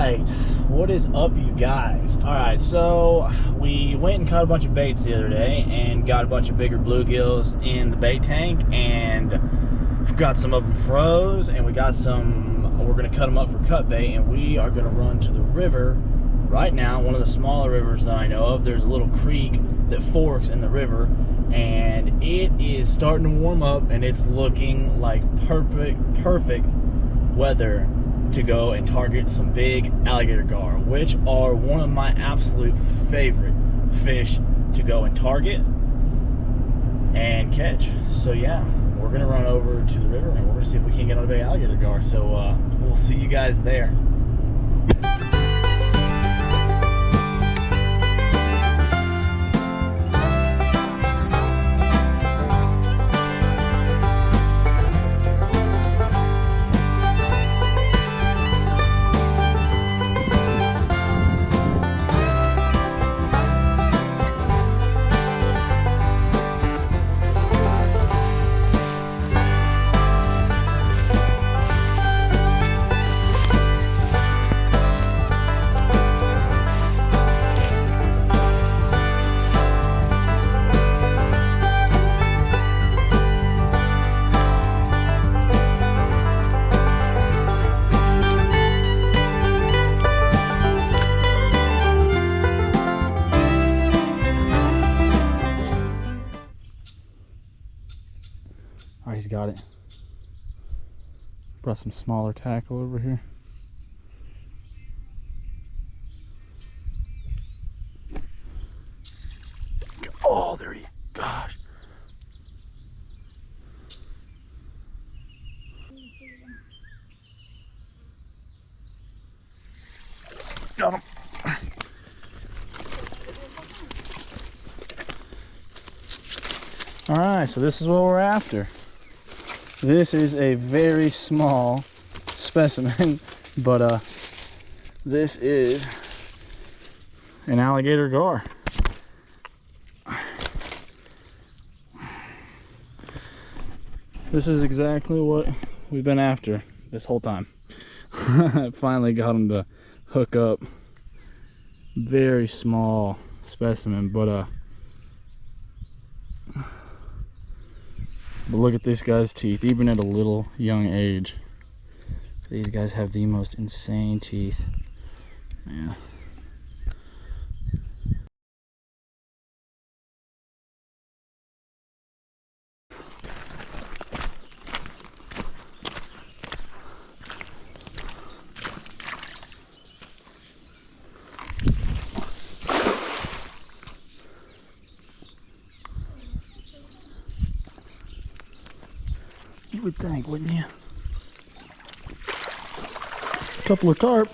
right, what is up, you guys? All right, so we went and caught a bunch of baits the other day and got a bunch of bigger bluegills in the bait tank, and we've got some of them froze, and we got some, we're gonna cut them up for cut bait, and we are gonna run to the river right now, one of the smaller rivers that I know of. There's a little creek that forks in the river, and it is starting to warm up, and it's looking like perfect weather to go and target some big alligator gar, which are one of my absolute favorite fish to go and target and catch. So yeah, we're gonna run over to the river and we're gonna see if we can get on a big alligator gar. So we'll see you guys there. All right, he's got it. Brought some smaller tackle over here. Oh, there he is. Gosh. Got him. All right, so this is what we're after. This is a very small specimen, but this is an alligator gar. This is exactly what we've been after this whole time. I finally got him to hook up. Very small specimen, but look at this guy's teeth, even at a little young age. These guys have the most insane teeth. Yeah. You would think, wouldn't you? Couple of carp.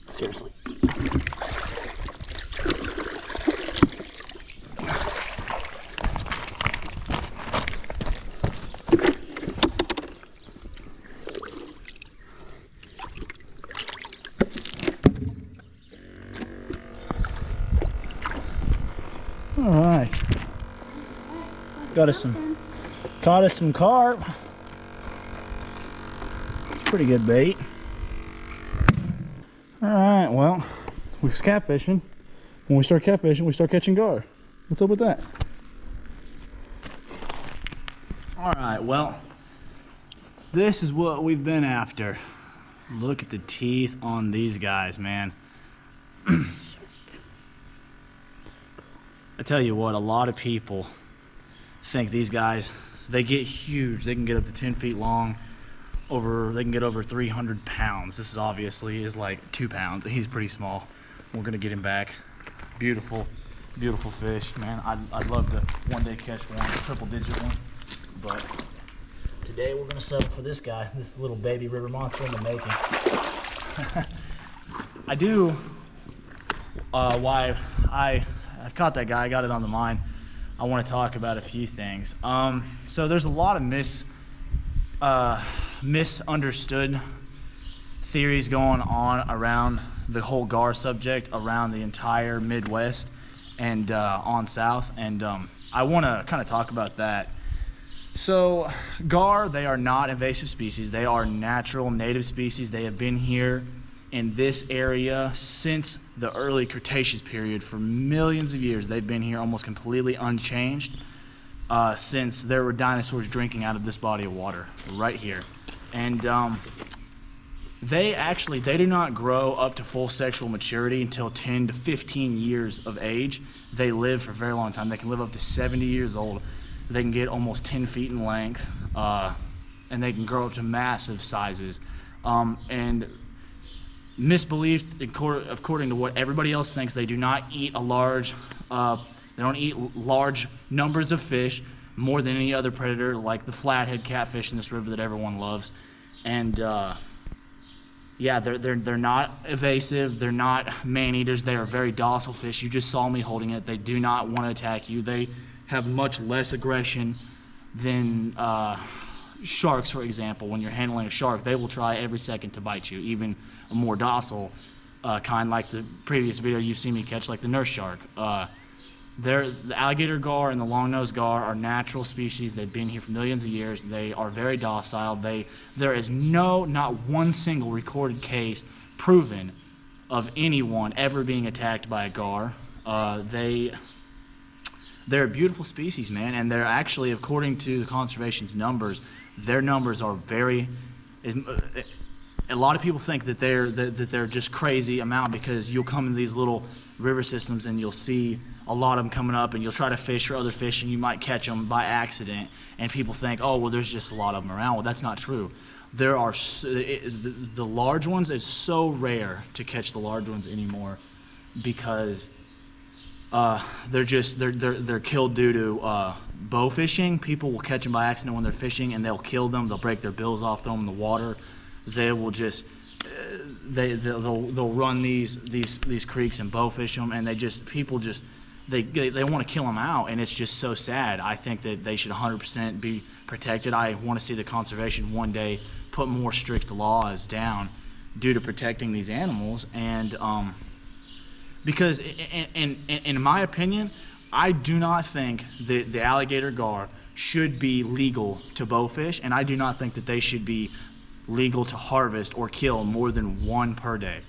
Seriously. All right. Caught us some carp. It's pretty good bait. All right, well, we was catfishing. When we start catfishing, we start catching gar. What's up with that? All right, well, this is what we've been after. Look at the teeth on these guys, man. I tell you what, a lot of people think these guys, they get huge. They can get up to 10 feet long. They can get over 300 pounds. This is obviously is like 2 pounds. He's pretty small. We're gonna get him back. Beautiful, beautiful fish, man. I'd love to one day catch one, a triple-digit one. But today we're gonna settle for this guy, this little baby river monster in the making. I do. Why I've caught that guy. I got it on the mind. I want to talk about a few things. So there's a lot of misunderstood theories going on around the whole gar subject around the entire Midwest and on south, and I want to kind of talk about that. So gar, they are not invasive species. They are natural native species. They have been here in this area since the early Cretaceous period. For millions of years, they've been here almost completely unchanged since there were dinosaurs drinking out of this body of water right here. And they do not grow up to full sexual maturity until 10 to 15 years of age. They live for a very long time. They can live up to 70 years old. They can get almost 10 feet in length, and they can grow up to massive sizes. And misbelieved, according to what everybody else thinks, they do not eat they don't eat large numbers of fish, more than any other predator, like the flathead catfish in this river that everyone loves. And yeah, they're not evasive. They're not man-eaters. They are very docile fish. You just saw me holding it. They do not want to attack you. They have much less aggression than sharks, for example. When you're handling a shark, they will try every second to bite you, even a more docile kind, like the previous video you've seen me catch, like the nurse shark. The alligator gar and the long-nosed gar are natural species. They've been here for millions of years. They are very docile. There is not one single recorded case proven of anyone ever being attacked by a gar. They're a beautiful species, man, and they're actually, according to the conservation's numbers, their numbers are very. A lot of people think that they're just crazy amount, because you'll come into these little river systems and you'll see a lot of them coming up, and you'll try to fish for other fish and you might catch them by accident, and people think, oh, well, there's just a lot of them around. Well, that's not true. There are the large ones. It's so rare to catch the large ones anymore, because they're killed due to bow fishing. People will catch them by accident when they're fishing, and they'll kill them. They'll break their bills off, throw them in the water. They will just they'll run these creeks and bow fish them, and people want to kill them out, and it's just so sad. I think that they should 100% be protected. I want to see the conservation one day put more strict laws down due to protecting these animals, and because in my opinion, I do not think that the alligator gar should be legal to bow fish, and I do not think that they should be legal to harvest or kill more than one per day.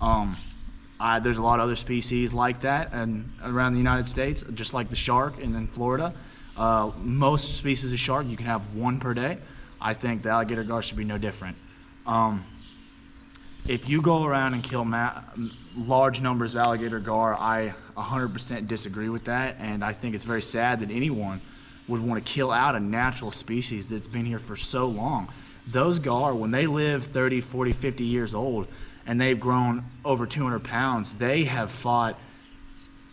There's a lot of other species like that and around the United States, just like the shark and in Florida. Most species of shark you can have one per day. I think the alligator gar should be no different. If you go around and kill large numbers of alligator gar, I 100% disagree with that, and I think it's very sad that anyone would want to kill out a natural species that's been here for so long. Those gar, when they live 30, 40, 50 years old, and they've grown over 200 pounds, they have fought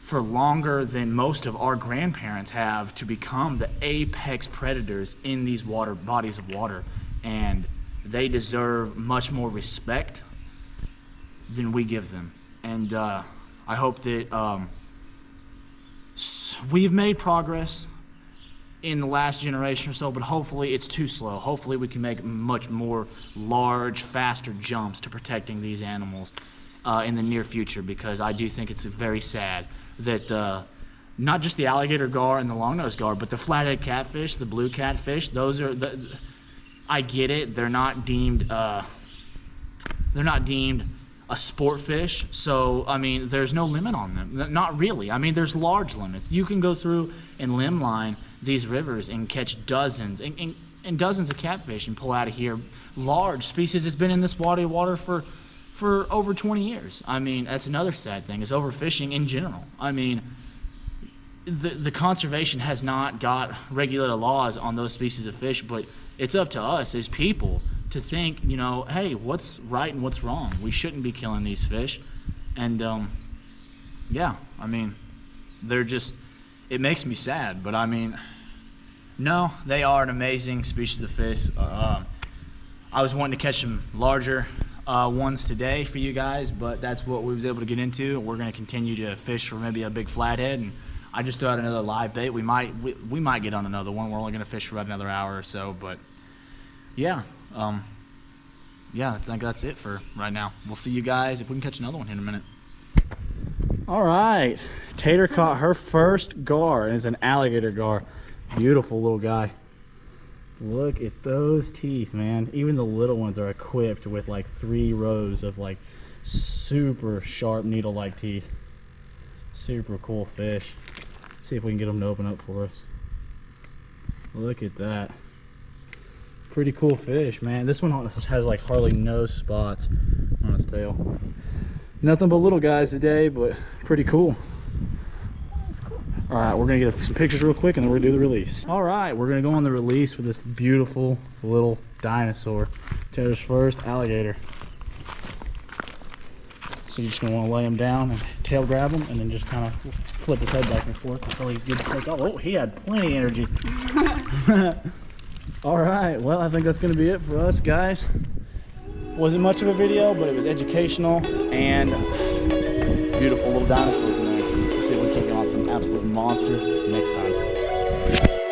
for longer than most of our grandparents have to become the apex predators in these bodies of water, and they deserve much more respect than we give them. And I hope that we've made progress in the last generation or so, but hopefully it's too slow. Hopefully we can make much more large, faster jumps to protecting these animals in the near future, because I do think it's very sad that not just the alligator gar and the long-nosed gar, but the flathead catfish, the blue catfish, those are I get it, they're not deemed a sport fish, so I mean there's no limit on them. Not really. I mean, there's large limits. You can go through and limb line these rivers and catch dozens and dozens of catfish and pull out of here large species that's been in this body of water for over 20 years. I mean, that's another sad thing, is overfishing in general. I mean, the conservation has not got regulated laws on those species of fish, but it's up to us as people to think, you know, hey, what's right and what's wrong? We shouldn't be killing these fish. And yeah, I mean, it makes me sad, but I mean, no, they are an amazing species of fish. I was wanting to catch some larger ones today for you guys, but that's what we was able to get into. We're going to continue to fish for maybe a big flathead, and I just threw out another live bait. We might get on another one. We're only going to fish for about another hour or so, but yeah, yeah, I think that's it for right now. We'll see you guys if we can catch another one here in a minute. All right, Tater caught her first gar, and it's an alligator gar. Beautiful little guy. Look at those teeth, man. Even the little ones are equipped with like 3 rows of like super sharp needle-like teeth. Super cool fish. See if we can get them to open up for us. Look at that. Pretty cool fish, man. This one has like hardly no spots on its tail. Nothing but little guys today, but pretty cool. All right, we're gonna get some pictures real quick and then we're gonna do the release. All right, we're gonna go on the release with this beautiful little dinosaur. Taylor's first alligator. So you're just gonna wanna lay him down and tail grab him and then just kind of flip his head back and forth until he's good to take off. Oh, he had plenty of energy. All right, well, I think that's gonna be it for us, guys. Wasn't much of a video, but it was educational and beautiful little dinosaurs, man. Let's see if we can get on some absolute monsters next time.